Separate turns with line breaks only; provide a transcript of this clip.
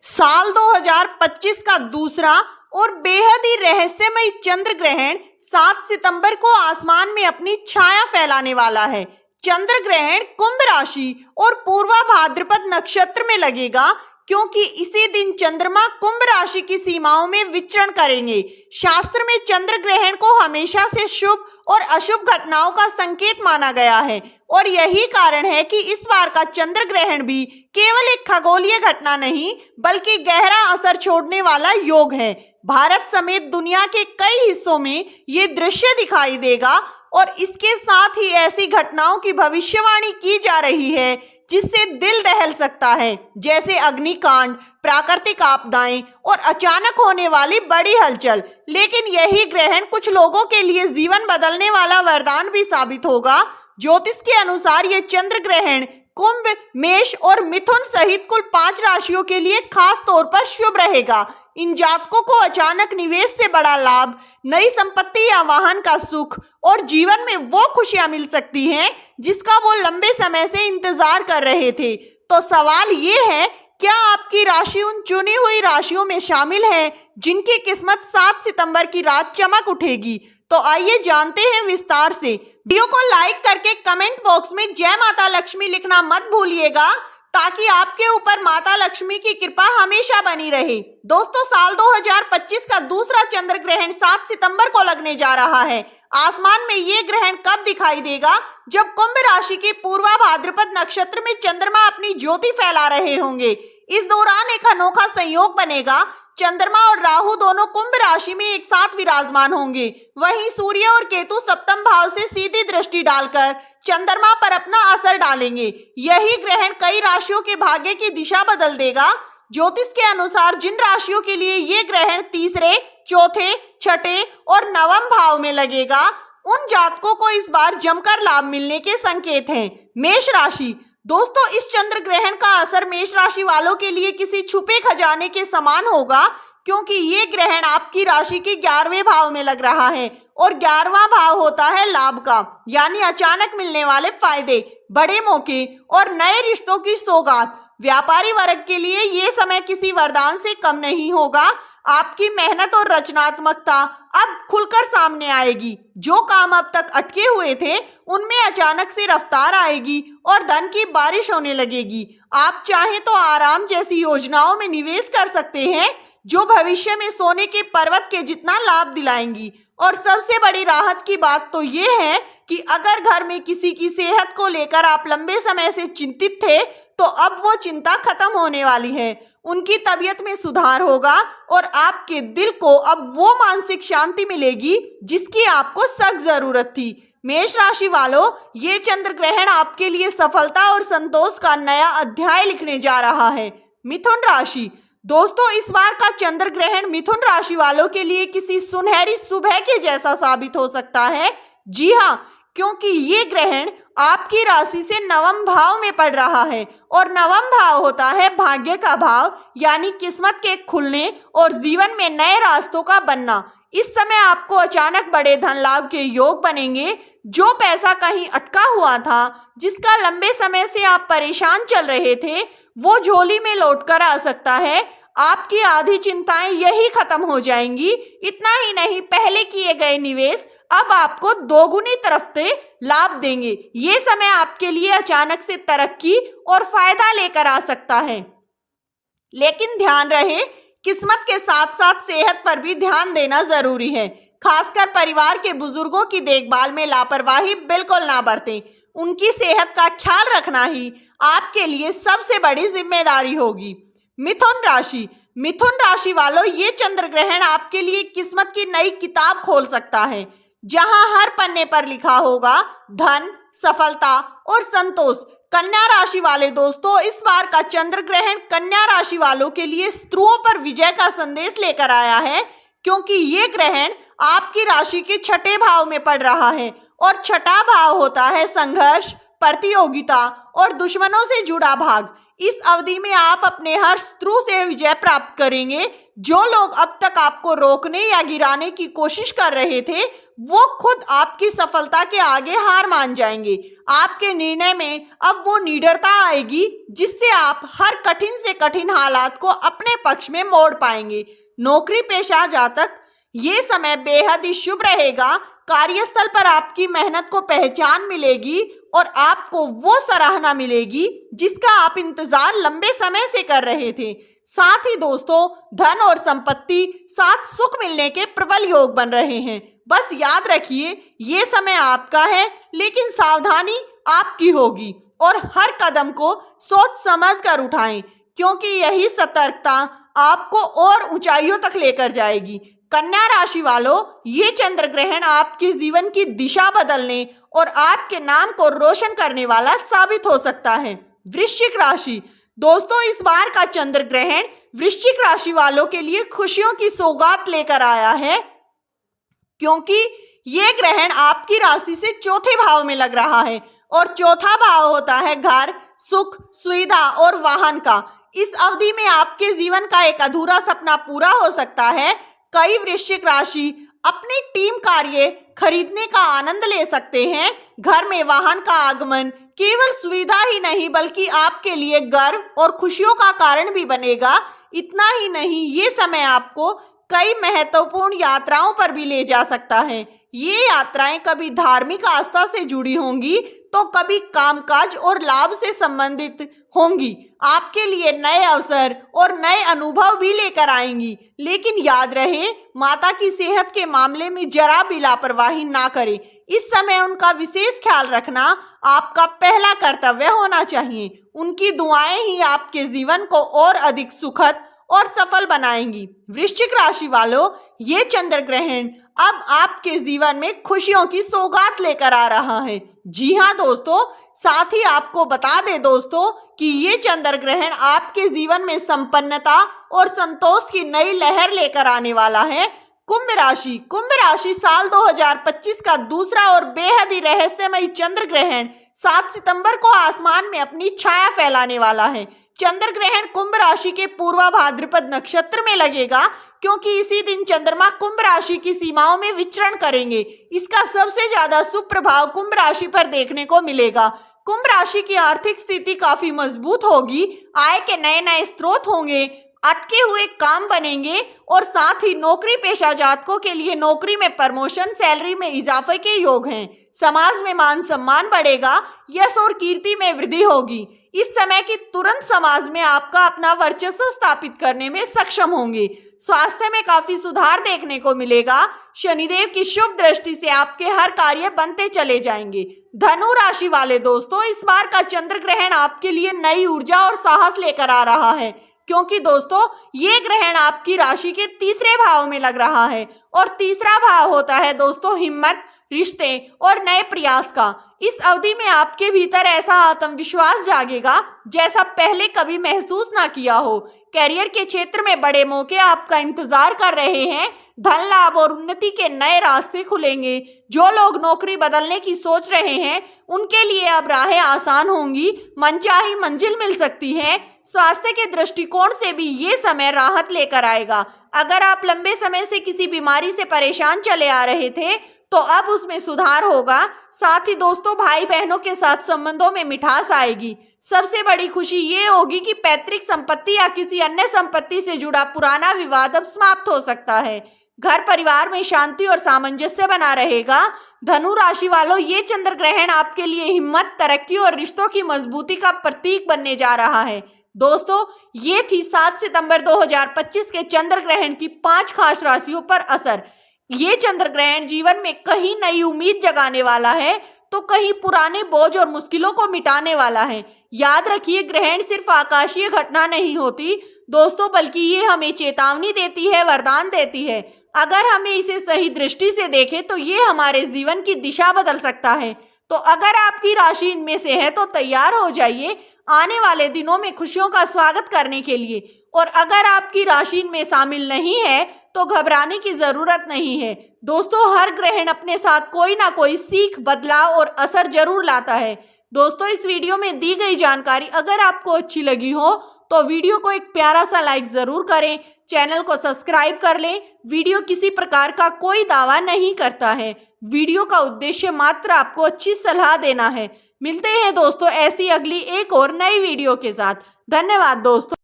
साल 2025 का दूसरा और बेहद ही रहस्यमय चंद्र ग्रहण 7 सितंबर को आसमान में अपनी छाया फैलाने वाला है। चंद्र ग्रहण कुंभ राशि और पूर्वा भाद्रपद नक्षत्र में लगेगा, क्योंकि इसी दिन चंद्रमा कुंभ राशि की सीमाओं में विचरण करेंगे। शास्त्र में चंद्र ग्रहण को हमेशा से शुभ और अशुभ घटनाओं का संकेत माना गया है, और यही कारण है कि इस बार का चंद्र ग्रहण भी केवल एक खगोलीय घटना नहीं, बल्कि गहरा असर छोड़ने वाला योग है। भारत समेत दुनिया के कई हिस्सों में ये दृश्य दिखाई देगा, और इसके साथ ही ऐसी घटनाओं की भविष्यवाणी की जा रही है जिससे दिल दहल सकता है, जैसे अग्निकांड, प्राकृतिक आपदाएं और अचानक होने वाली बड़ी हलचल। लेकिन यही ग्रहण कुछ लोगों के लिए जीवन बदलने वाला वरदान भी साबित होगा। ज्योतिष के अनुसार ये चंद्र ग्रहण कुंभ, मेष और मिथुन सहित कुल 5 राशियों के लिए खास तौर पर शुभ रहेगा। इन जातकों को अचानक निवेश से बड़ा लाभ, नई संपत्ति या वाहन का सुख और जीवन में वो खुशियां मिल सकती हैं जिसका वो लंबे समय से इंतजार कर रहे थे। तो सवाल ये है, क्या आपकी राशि उन चुनी हुई राशियों में शामिल है जिनकी किस्मत 7 सितंबर की रात चमक उठेगी? तो आइए जानते हैं विस्तार से। वीडियो को लाइक करके कमेंट बॉक्स में जय माता लक्ष्मी लिखना मत भूलिएगा, ताकि आपके ऊपर माता लक्ष्मी की कृपा हमेशा बनी रहे। दोस्तों, साल 2025 का दूसरा चंद्र ग्रहण 7 सितंबर को लगने जा रहा है। आसमान में ये ग्रहण कब दिखाई देगा? जब कुंभ राशि के पूर्वा भाद्रपद नक्षत्र में चंद्रमा अपनी ज्योति फैला रहे होंगे। इस दौरान एक अनोखा संयोग बनेगा। चंद्रमा और राहु दोनों कुंभ राशि में एक साथ विराजमान होंगे। वहीं सूर्य और केतु सप्तम भाव से सीधी दृष्टि डालकर चंद्रमा पर अपना असर डालेंगे। यही ग्रहण कई राशियों के भाग्य की दिशा बदल देगा। ज्योतिष के अनुसार जिन राशियों के लिए ये ग्रहण तीसरे, चौथे, छठे और नवम भाव में लगेगा, उन जातकों को इस बार जमकर लाभ मिलने के संकेत हैं। मेष राशि। दोस्तों, इस चंद्र ग्रहण का असर मेष राशि वालों के लिए किसी छुपे खजाने के समान होगा, क्योंकि ये ग्रहण आपकी राशि के 11वें भाव में लग रहा है, और 11वां भाव होता है लाभ का, यानी अचानक मिलने वाले फायदे, बड़े मौके और नए रिश्तों की सौगात। व्यापारी वर्ग के लिए ये समय किसी वरदान से कम नहीं होगा। आपकी मेहनत और रचनात्मकता अब खुलकर सामने आएगी। जो काम अब तक अटके हुए थे, उनमें अचानक से रफ्तार आएगी और धन की बारिश होने लगेगी। आप चाहें तो आराम जैसी योजनाओं में निवेश कर सकते हैं, जो भविष्य में सोने के पर्वत के जितना लाभ दिलाएंगी। और सबसे बड़ी राहत की बात तो ये है कि अगर घर में किसी की सेहत को लेकर आप लंबे समय से चिंतित थे, तो अब वो चिंता खत्म होने वाली है। उनकी तबीयत में सुधार होगा और आपके दिल को अब वो मानसिक शांति मिलेगी जिसकी आपको सख्त जरूरत थी। मेष राशि वालों, ये चंद्र ग्रहण आपके लिए सफलता और संतोष का नया अध्याय लिखने जा रहा है। मिथुन राशि। दोस्तों, इस बार का चंद्र ग्रहण मिथुन राशि वालों के लिए किसी सुनहरी सुबह के जैसा साबित हो सकता है। जी हाँ, क्योंकि ये ग्रहण आपकी राशि से नवम भाव में पड़ रहा है, और नवम भाव होता है भाग्य का भाव, यानी किस्मत के खुलने और जीवन में नए रास्तों का बनना। इस समय आपको अचानक बड़े धन लाभ के योग बनेंगे। जो पैसा कहीं अटका हुआ था, जिसका लंबे समय से आप परेशान चल रहे थे, वो झोली में लौटकर आ सकता है। आपकी आधी चिंताएं यही खत्म हो जाएंगी। इतना ही नहीं, पहले किए गए निवेश अब आपको दोगुनी तरफ से लाभ देंगे। ये समय आपके लिए अचानक से तरक्की और फायदा लेकर आ सकता है। लेकिन ध्यान रहे, किस्मत के साथ साथ सेहत पर भी ध्यान देना जरूरी है। खासकर परिवार के बुजुर्गों की देखभाल में लापरवाही बिल्कुल ना बरतें। उनकी सेहत का ख्याल रखना ही आपके लिए सबसे बड़ी जिम्मेदारी होगी। मिथुन राशि। मिथुन राशि वालों, ये चंद्र ग्रहण आपके लिए किस्मत की नई किताब खोल सकता है, जहां हर पन्ने पर लिखा होगा धन, सफलता और संतोष। कन्या राशि वाले दोस्तों, इस बार का चंद्र ग्रहण कन्या राशि वालों के लिए शत्रुओं पर विजय का संदेश लेकर आया है, क्योंकि ये ग्रहण आपकी राशि के 6ठे भाव में पड़ रहा है, और 6ठा भाव होता है संघर्ष, प्रतियोगिता और दुश्मनों से जुड़ा भाग। इस अवधि में आप अपने हर शत्रु से विजय प्राप्त करेंगे। जो लोग अब तक आपको रोकने या गिराने की कोशिश कर रहे थे, वो खुद आपकी सफलता के आगे हार मान जाएंगे। आपके निर्णय में अब वो निडरता आएगी जिससे आप हर कठिन से कठिन हालात को अपने पक्ष में मोड़ पाएंगे। नौकरी पेशा जातक ये समय बेहद ही शुभ रहेगा। कार्यस्थल पर आपकी मेहनत को पहचान मिलेगी और आपको वो सराहना मिलेगी जिसका आप इंतजार लंबे समय से कर रहे थे। साथ ही दोस्तों, धन और संपत्ति साथ सुख मिलने के प्रबल योग बन रहे हैं। बस याद रखिए, ये समय आपका है, लेकिन सावधानी आपकी होगी और हर कदम को सोच समझ कर उठाएं, क्योंकि यही सतर्कता आपको और ऊंचाइयों तक लेकर जाएगी। कन्या राशि वालों, ये चंद्र ग्रहण आपके जीवन की दिशा बदलने और आपके नाम को रोशन करने वाला साबित हो सकता है। वृश्चिक राशि दोस्तों, इस बार का चंद्र ग्रहण वृश्चिक राशि वालों के लिए खुशियों की सौगात लेकर आया है, क्योंकि ये ग्रहण आपकी राशि से चौथे भाव में लग रहा है और चौथा भाव होता है घर, सुख, सुविधा और वाहन का। इस अवधि में आपके जीवन का एक अधूरा सपना पूरा हो सकता है। कई वृश्चिक राशि अपनी टीम कार्य खरीदने का आनंद ले सकते हैं। घर में वाहन का आगमन केवल सुविधा ही नहीं बल्कि आपके लिए गर्व और खुशियों का कारण भी बनेगा। इतना ही नहीं, ये समय आपको कई महत्वपूर्ण यात्राओं पर भी ले जा सकता है। ये यात्राएं कभी धार्मिक आस्था से जुड़ी होंगी तो कभी कामकाज और लाभ से संबंधित होंगी। आपके लिए नए अवसर और नए अनुभव भी लेकर आएंगी। लेकिन याद रहे, माता की सेहत के मामले में जरा भी लापरवाही ना करें। इस समय उनका विशेष ख्याल रखना आपका पहला कर्तव्य होना चाहिए। उनकी दुआएं ही आपके जीवन को और अधिक सुखद और सफल बनाएंगी। वृश्चिक राशि वालों, ये चंद्र ग्रहण अब आपके जीवन में खुशियों की सौगात लेकर आ रहा है। जी हाँ दोस्तों, साथ ही आपको बता दें दोस्तों कि ये चंद्र ग्रहण आपके जीवन में संपन्नता और संतोष की नई लहर लेकर आने वाला है। कुंभ राशि साल 2025 का दूसरा और बेहद ही रहस्यमयी चंद्र ग्रहण 7 सितंबर को आसमान में अपनी छाया फैलाने वाला है। चंद्र ग्रहण कुंभ राशि के पूर्वा भाद्रपद नक्षत्र में लगेगा, क्योंकि इसी दिन चंद्रमा कुंभ राशि की सीमाओं में विचरण करेंगे। इसका सबसे ज्यादा शुभ प्रभाव कुंभ राशि पर देखने को मिलेगा। कुंभ राशि की आर्थिक स्थिति काफी मजबूत होगी। आय के नए नए स्रोत होंगे, अटके हुए काम बनेंगे और साथ ही नौकरी पेशा जातकों के लिए नौकरी में प्रमोशन, सैलरी में इजाफे के योग हैं। समाज में मान सम्मान बढ़ेगा, यश और कीर्ति में वृद्धि होगी। इस समय की तुरंत समाज में आपका अपना वर्चस्व स्थापित करने में सक्षम होंगे। स्वास्थ्य में काफी सुधार देखने को मिलेगा। शनिदेव की शुभ दृष्टि से आपके हर कार्य बनते चले जाएंगे। धनु राशि वाले दोस्तों, इस बार का चंद्र ग्रहण आपके लिए नई ऊर्जा और साहस लेकर आ रहा है, क्योंकि दोस्तों ये ग्रहण आपकी राशि के तीसरे भाव में लग रहा है और तीसरा भाव होता है दोस्तों हिम्मत, रिश्ते और नए प्रयास का। इस अवधि में आपके भीतर ऐसा आत्मविश्वास जागेगा जैसा पहले कभी महसूस ना किया हो। कैरियर के क्षेत्र में बड़े मौके आपका इंतजार कर रहे हैं। धन लाभ और उन्नति के नए रास्ते खुलेंगे। जो लोग नौकरी बदलने की सोच रहे हैं उनके लिए अब राहें आसान होंगी। मनचाही मंजिल मिल सकती है। स्वास्थ्य के दृष्टिकोण से भी ये समय राहत लेकर आएगा। अगर आप लंबे समय से किसी बीमारी से परेशान चले आ रहे थे तो अब उसमें सुधार होगा। साथ ही दोस्तों, भाई बहनों के साथ संबंधों में मिठास आएगी। सबसे बड़ी खुशी ये होगी कि पैतृक संपत्ति या किसी अन्य संपत्ति से जुड़ा पुराना विवाद अब समाप्त हो सकता है। घर परिवार में शांति और सामंजस्य बना रहेगा। धनु राशि वालों, ये चंद्र ग्रहण आपके लिए हिम्मत, तरक्की और रिश्तों की मजबूती का प्रतीक बनने जा रहा है। दोस्तों, ये थी 7 सितंबर 2025 के चंद्र ग्रहण की 5 खास राशियों पर असर। ये चंद्र ग्रहण जीवन में कहीं नई उम्मीद जगाने वाला है तो कहीं पुराने बोझ और मुश्किलों को मिटाने वाला है। याद रखिए, ग्रहण सिर्फ आकाशीय घटना नहीं होती दोस्तों, बल्कि ये हमें चेतावनी देती है, वरदान देती है। अगर हमें इसे सही दृष्टि से देखें तो ये हमारे जीवन की दिशा बदल सकता है। तो अगर आपकी राशि इनमें से है तो तैयार हो जाइए आने वाले दिनों में खुशियों का स्वागत करने के लिए। और अगर आपकी राशि इनमें शामिल नहीं है तो घबराने की जरूरत नहीं है। दोस्तों, हर ग्रहण अपने साथ कोई ना कोई सीख, बदलाव और असर जरूर लाता है। दोस्तों, इस वीडियो में दी गई जानकारी अगर आपको अच्छी लगी हो तो वीडियो को एक प्यारा सा लाइक जरूर करें, चैनल को सब्सक्राइब कर लें। वीडियो किसी प्रकार का कोई दावा नहीं करता है। वीडियो का उद्देश्य मात्र आपको अच्छी सलाह देना है। मिलते हैं दोस्तों ऐसी अगली एक और नई वीडियो के साथ। धन्यवाद दोस्तों।